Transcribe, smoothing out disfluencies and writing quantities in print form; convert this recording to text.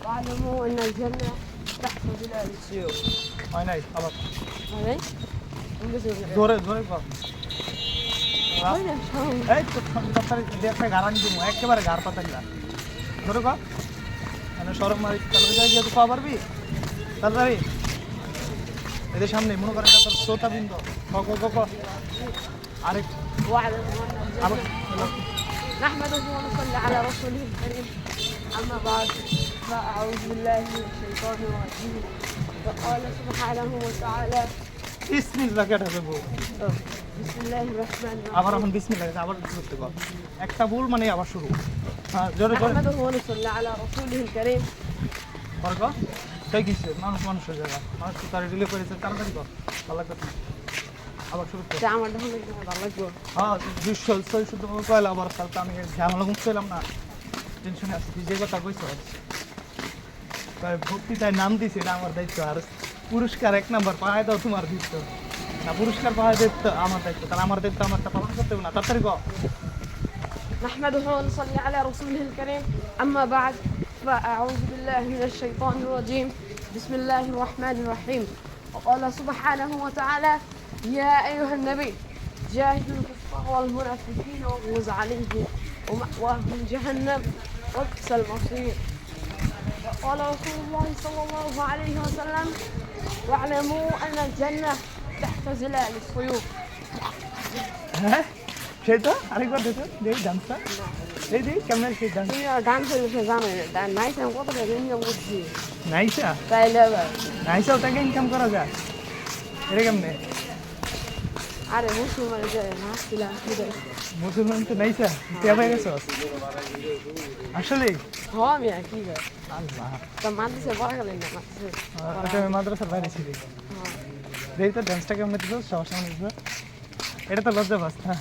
واعلموا ان الجنه تحت ظلال السيوف. হয় নাই আবার هاي انجزوا জোরে জোরে কর وين شلون এই তো তাড়াতাড়ি দেখে গারান দিব একেবারে গার পাতাই না জোরে কর মানে শরম মারি তাহলে যাই গিয়ে তুই কো পারবি তাড়াতাড়ি এদের সামনে মনে করেন না তোর শ্রোতা বিন্দ ক আরেক واعلموا ان আবার الجنه نحمده ونصلي على رسوله الكريم اما بعد فاعوذ بالله من الشيطان الرجيم وقال سبحانه وتعالى বিসমিল্লাহ কেটে দেবো بسم الله الرحمن আবার الرحيم এখন বিসমিল্লাহ আবার করতে কর একটা ভুল মানে আবার শুরু হ্যাঁ জোরে জোরে نحمده ونصلي على رسوله الكريم কর কর তাই কিছু মানুষের জায়গা মানুষ তো তারা ডিলে করেছে তাড়াতাড়ি কর ভালো লাগবে আবার শুরু কর আমার দেখুন ভালো লাগবে হ্যাঁ দুশো ছয়শো তো কয়লা আবার কালকে আমি ঝামেলা মুছলাম না টেনশনে আসছি যে কথা কইছ বক্তৃতায় নাম দিছি এটা আমার দায়িত্ব আর পুরস্কার 1 নাম্বার পাওয়া দাও তোমার দায়িত্ব না পুরস্কার পাওয়া দায়িত্ব আমার দায়িত্ব তাহলে আমার দায়িত্ব আমারটা পালন করতে হবে না তাড়াতাড়ি কর نحمده ونصلي على رسوله الكريم أما بعد فأعوذ بالله من الشيطان الرجيم بسم الله الرحمن الرحيم وقال سبحانه وتعالى يا أيها النبي جاهد الكفار والمنافقين واغلظ عليهم ومأواهم جهنم وبئس المصير وقال رسول الله صلى الله عليه وسلم واعلموا أن الجنة تحت ظلال السيوف হ্যাঁ সেই তো আরেকবার দেখো দেই ডান্সটা এই কেমন সেই ডান্স তুমি ডান্সের বিষয়ে জানো না নাইস আমি কত টাকা ইনকাম করছি নাইসা তাইলে আবার নাইসা টাকা ইনকাম করা যায় এটা কেমনে আরে মুসলমানের যে নাচছিলাম মুসলমান তো নাইসা কে পাই গেছ আসলে হ আমি আর কি করে আল্লাহ তা মাদ্রাসে পড়া গেলেন না মাদ্রাসে এটা মাদ্রাসার বাইরে ছিলি দেখি তো ডান্সটা কেমন দিত সবার সামনে দিত এটা তো লজ্জা পাস না